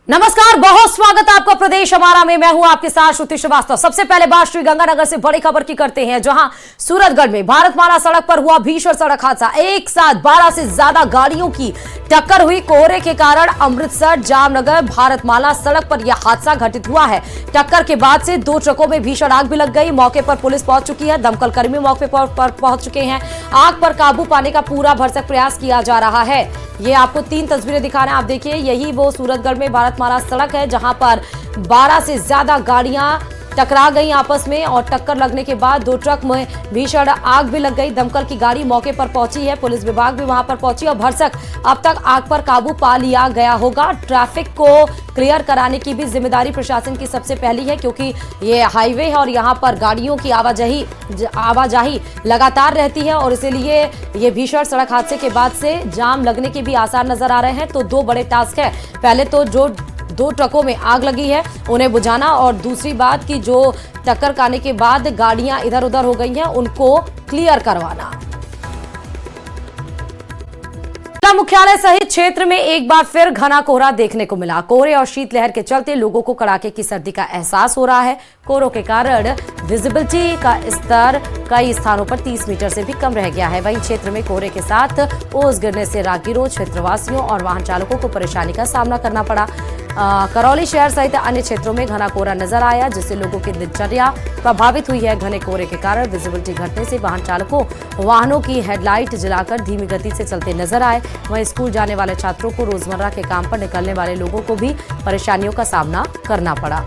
नमस्कार, बहुत स्वागत है आपका प्रदेश हमारा में। मैं हूं आपके साथ श्रुति श्रीवास्तव। सबसे पहले बात श्रीगंगानगर से बड़ी खबर की करते हैं, जहां सूरतगढ़ में भारतमाला सड़क पर हुआ भीषण सड़क हादसा। एक साथ 12 से ज्यादा गाड़ियों की टक्कर हुई। कोहरे के कारण अमृतसर जामनगर भारतमाला सड़क पर यह हादसा घटित हुआ है। टक्कर के बाद से दो ट्रकों में भीषण आग भी लग गई। मौके पर पुलिस पहुंच चुकी है, दमकल कर्मी मौके पर पहुंच चुके हैं। आग पर काबू पाने का पूरा भरसक प्रयास किया जा रहा है। ये आपको 3 तस्वीरें दिखाना है, आप देखिए। यही वो सूरतगढ़ में भारतमाला सड़क है, जहां पर 12 से ज्यादा गाड़ियां टकरा गई आपस में, और टक्कर लगने के बाद 2 ट्रक में भीषण आग भी लग गई। दमकल की गाड़ी मौके पर पहुंची है, पुलिस विभाग भी वहां पर पहुंची और भरसक अब तक आग पर काबू पा लिया गया होगा। ट्रैफिक को क्लियर कराने की भी जिम्मेदारी प्रशासन की सबसे पहली है, क्योंकि ये हाईवे है और यहाँ पर गाड़ियों की आवाजाही लगातार रहती है, और इसीलिए ये भीषण सड़क हादसे के बाद से जाम लगने के भी आसार नजर आ रहे हैं। तो 2 बड़े टास्क है, पहले तो जो 2 ट्रकों में आग लगी है उन्हें बुझाना, और दूसरी बात कि जो टक्कर खाने के बाद गाड़ियां इधर उधर हो गई हैं उनको क्लियर करवाना। जिला मुख्यालय सहित क्षेत्र में एक बार फिर घना कोहरा देखने को मिला। कोहरे और शीतलहर के चलते लोगों को कड़ाके की सर्दी का एहसास हो रहा है। कोहरों के कारण विजिबिलिटी का स्तर कई स्थानों पर 30 मीटर से भी कम रह गया है। वहीं क्षेत्र में कोहरे के साथ ओस गिरने से राहगीरों, क्षेत्रवासियों और वाहन चालकों को परेशानी का सामना करना पड़ा। करौली शहर सहित अन्य क्षेत्रों में घना कोहरा नजर आया, जिससे लोगों की दिनचर्या प्रभावित हुई है। घने कोहरे के कारण विजिबिलिटी घटने से वाहन चालकों वाहनों की हेडलाइट जलाकर धीमी गति से चलते नजर आए। वहीं स्कूल जाने वाले छात्रों को रोजमर्रा के काम पर निकलने वाले लोगों को भी परेशानियों का सामना करना पड़ा।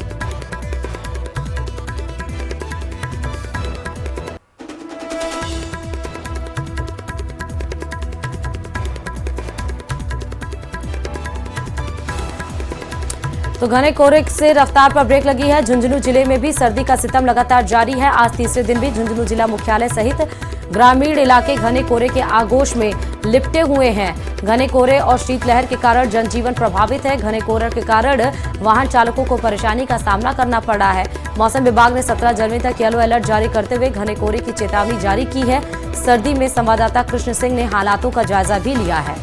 तो घने कोहरे से रफ्तार पर ब्रेक लगी है। झुंझुनू जिले में भी सर्दी का सितम लगातार जारी है। आज तीसरे दिन भी झुंझुनू जिला मुख्यालय सहित ग्रामीण इलाके घने कोहरे के आगोश में लिपटे हुए हैं। घने कोहरे और शीतलहर के कारण जनजीवन प्रभावित है। घने कोहरे के कारण वाहन चालकों को परेशानी का सामना करना पड़ रहा है। मौसम विभाग ने 17 जनवरी तक येलो अलर्ट जारी करते हुए घने कोहरे की चेतावनी जारी की है। सर्दी में संवाददाता कृष्ण सिंह ने हालातों का जायजा भी लिया है।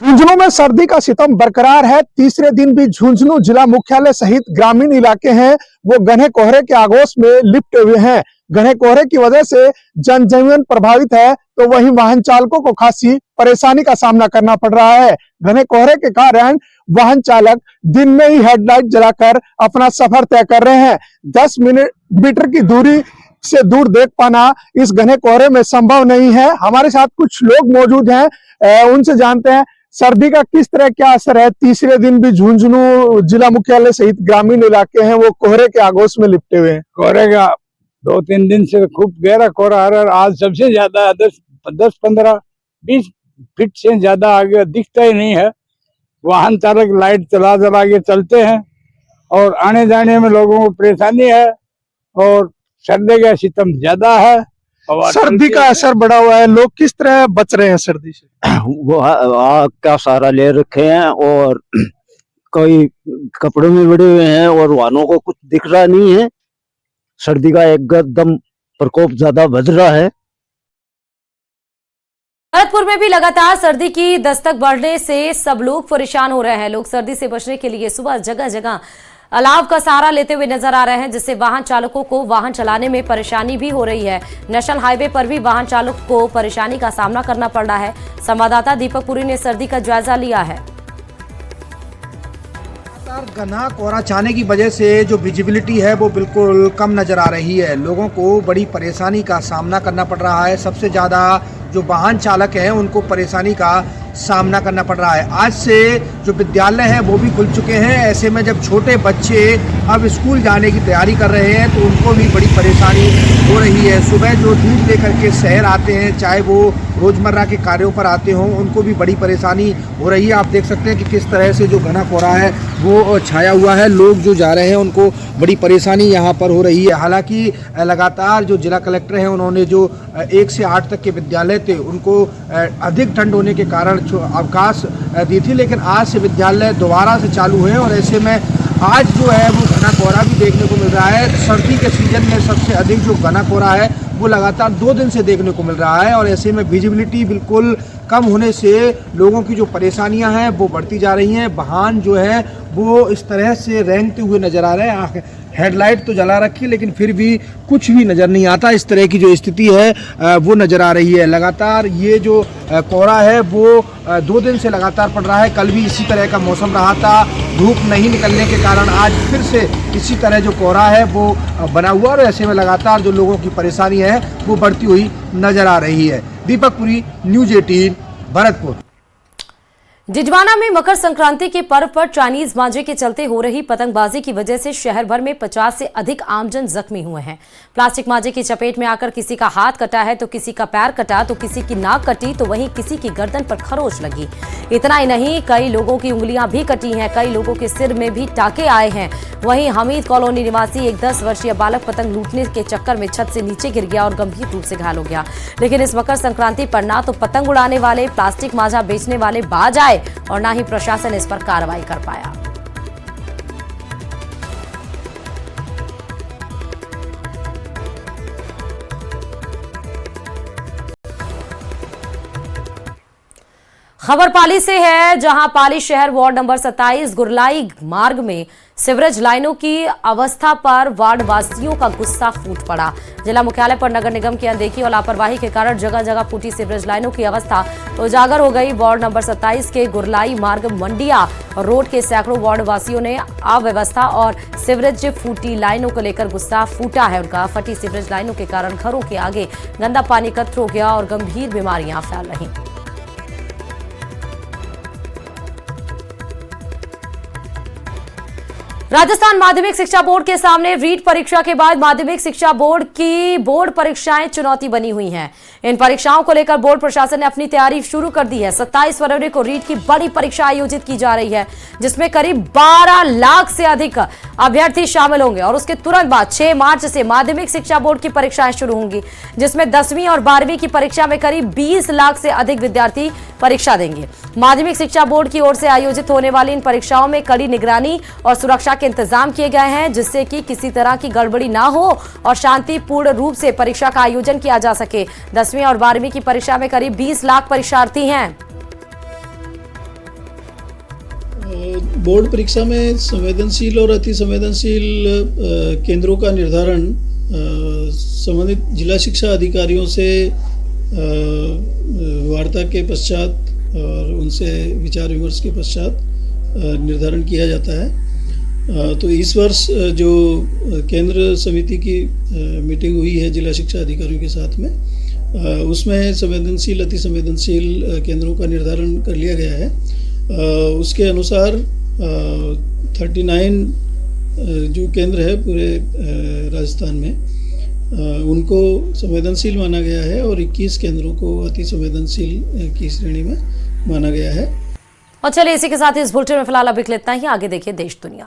झुंझुनू में सर्दी का सितम बरकरार है। तीसरे दिन भी झुंझुनू जिला मुख्यालय सहित ग्रामीण इलाके हैं वो घने कोहरे के आगोश में लिपटे हुए हैं। घने कोहरे की वजह से जनजीवन प्रभावित है, तो वहीं वाहन चालकों को खासी परेशानी का सामना करना पड़ रहा है। घने कोहरे के कारण वाहन चालक दिन में ही हेडलाइट जलाकर अपना सफर तय कर रहे हैं। 10 मीटर की दूरी से दूर देख पाना इस घने कोहरे में संभव नहीं है। हमारे साथ कुछ लोग मौजूद हैं, उनसे जानते हैं सर्दी का किस तरह क्या असर है। तीसरे दिन भी झुंझुनू जिला मुख्यालय सहित ग्रामीण इलाके हैं वो कोहरे के आगोश में लिपटे हुए हैं। कोहरे का 2-3 दिन से खूब गहरा कोहरा आ रहा है। आज सबसे ज्यादा 10-15-20 फीट से ज्यादा आगे दिखता ही नहीं है। वाहन चालक लाइट चला के चलते हैं और आने जाने में लोगों को परेशानी है, और सर्दी का सितम ज्यादा है। सर्दी का असर बढ़ा हुआ है, लोग किस तरह बच रहे हैं सर्दी से? वो आग का सहारा ले रखे हैं और कोई कपड़ों में बड़े हुए हैं और वाहनों को कुछ दिख रहा नहीं है। सर्दी का एकदम प्रकोप ज्यादा बढ़ रहा है। भरतपुर में भी लगातार सर्दी की दस्तक बढ़ने से सब लोग परेशान हो रहे हैं। लोग सर्दी से बचने के लिए सुबह जगह जगह अलाव का सहारा लेते हुए नजर आ रहे हैं, जिससे वाहन चालकों को वाहन चलाने में परेशानी भी हो रही है। नेशनल हाईवे पर भी वाहन चालक को परेशानी का सामना करना पड़ रहा है। संवाददाता दीपक पुरी ने सर्दी का जायजा लिया है। घना कोहरा छाने की वजह से जो विजिबिलिटी है वो बिल्कुल कम नज़र आ रही है। लोगों को बड़ी परेशानी का सामना करना पड़ रहा है। सबसे ज़्यादा जो वाहन चालक हैं उनको परेशानी का सामना करना पड़ रहा है। आज से जो विद्यालय है वो भी खुल चुके हैं। ऐसे में जब छोटे बच्चे अब स्कूल जाने की तैयारी कर रहे हैं तो उनको भी बड़ी परेशानी हो रही है। सुबह जो दूध लेकर के शहर आते हैं, चाहे वो रोज़मर्रा के कार्यों पर आते हों, उनको भी बड़ी परेशानी हो रही है। आप देख सकते हैं कि किस तरह से जो घना कोहरा है वो छाया हुआ है। लोग जो जा रहे हैं उनको बड़ी परेशानी यहाँ पर हो रही है। हालांकि लगातार जो जिला कलेक्टर हैं उन्होंने जो 1 से 8 तक के विद्यालय थे उनको अधिक ठंड होने के कारण अवकाश दी थी, लेकिन आज से विद्यालय दोबारा से चालू हुए और ऐसे में आज जो है वो घना कोहरा भी देखने को मिल रहा है। सर्दी के सीजन में सबसे अधिक जो घना कोहरा है वो लगातार 2 दिन से देखने को मिल रहा है और ऐसे में विजिबिलिटी बिल्कुल कम होने से लोगों की जो परेशानियां हैं वो बढ़ती जा रही हैं। वाहन जो है वो इस तरह से रेंगते हुए नज़र आ रहे हैं। हेडलाइट तो जला रखी है लेकिन फिर भी कुछ भी नज़र नहीं आता। इस तरह की जो स्थिति है वो नज़र आ रही है। लगातार ये जो कोहरा है वो 2 दिन से लगातार पड़ रहा है। कल भी इसी तरह का मौसम रहा था। धूप नहीं निकलने के कारण आज फिर से इसी तरह जो कोहरा है वो बना हुआ और ऐसे में लगातार जो लोगों की परेशानी है वो बढ़ती हुई नज़र आ रही है। दीपक पुरी, न्यूज़ 18, भरतपुर। जिजवाना में मकर संक्रांति के पर्व पर चाइनीज मांझे के चलते हो रही पतंगबाजी की वजह से शहर भर में 50 से अधिक आमजन जख्मी हुए हैं। प्लास्टिक मांझे की चपेट में आकर किसी का हाथ कटा है तो किसी का पैर कटा तो किसी की नाक कटी तो वहीं किसी की गर्दन पर खरोच लगी। इतना ही नहीं, कई लोगों की उंगलियां भी कटी हैं, कई लोगों के सिर में भी टाके आए हैं। वहीं हमीद कॉलोनी निवासी एक 10 वर्षीय बालक पतंग लूटने के चक्कर में छत से नीचे गिर गया और गंभीर रूप से घायल हो गया। लेकिन इस मकर संक्रांति पर ना तो पतंग उड़ाने वाले, प्लास्टिक मांझा बेचने वाले बाज आए और ना ही प्रशासन इस पर कार्रवाई कर पाया। खबर पाली से है, जहां पाली शहर वार्ड नंबर 27 गुरलाई मार्ग में सीवरेज लाइनों की अवस्था पर वार्ड वासियों का गुस्सा फूट पड़ा। जिला मुख्यालय पर नगर निगम की अनदेखी और लापरवाही के कारण जगह जगह फूटी सीवरेज लाइनों की अवस्था उजागर हो गई। वार्ड नंबर 27 के गुरलाई मार्ग मंडिया रोड के सैकड़ों वार्ड वासियों ने अव्यवस्था और सीवरेज फूटी लाइनों को लेकर गुस्सा फूटा है उनका। फटी सीवरेज लाइनों के कारण घरों के आगे गंदा पानी एकत्र हो गया और गंभीर बीमारियां फैल रही। राजस्थान माध्यमिक शिक्षा बोर्ड के सामने रीट परीक्षा के बाद माध्यमिक शिक्षा बोर्ड की बोर्ड परीक्षाएं चुनौती बनी हुई हैं। इन परीक्षाओं को लेकर बोर्ड प्रशासन ने अपनी तैयारी शुरू कर दी है। 27 फरवरी को रीट की बड़ी परीक्षा आयोजित की जा रही है, जिसमें करीब 12 लाख से अधिक अभ्यर्थी शामिल होंगे और उसके तुरंत बाद 6 मार्च से माध्यमिक शिक्षा बोर्ड की परीक्षाएं शुरू होंगी, जिसमें 10वीं और 12वीं की परीक्षा में करीब 20 लाख से अधिक विद्यार्थी परीक्षा देंगे। माध्यमिक शिक्षा बोर्ड की ओर से आयोजित होने वाली इन परीक्षाओं में कड़ी निगरानी और सुरक्षा के इंतजाम किए गए हैं, जिससे कि किसी तरह की गड़बड़ी ना हो और शांतिपूर्ण रूप से परीक्षा का आयोजन किया जा सके। 10वीं और 12वीं की परीक्षा में करीब 20 लाख परीक्षार्थी हैं। बोर्ड परीक्षा में संवेदनशील और अति संवेदनशील केंद्रों का निर्धारण संबंधित जिला शिक्षा अधिकारियों से वार्ता के पश्चात और उनसे विचार विमर्श के पश्चात निर्धारण किया जाता है। तो इस वर्ष जो केंद्र समिति की मीटिंग हुई है जिला शिक्षा अधिकारियों के साथ में, उसमें संवेदनशील अति संवेदनशील केंद्रों का निर्धारण कर लिया गया है। उसके अनुसार 39 जो केंद्र है पूरे राजस्थान में, उनको संवेदनशील माना गया है और 21 केंद्रों को अति संवेदनशील की श्रेणी में माना गया है। और चलिए इसी के साथ इस बुलेटिन में फिलहाल अब इतना ही। आगे देखिए देश दुनिया।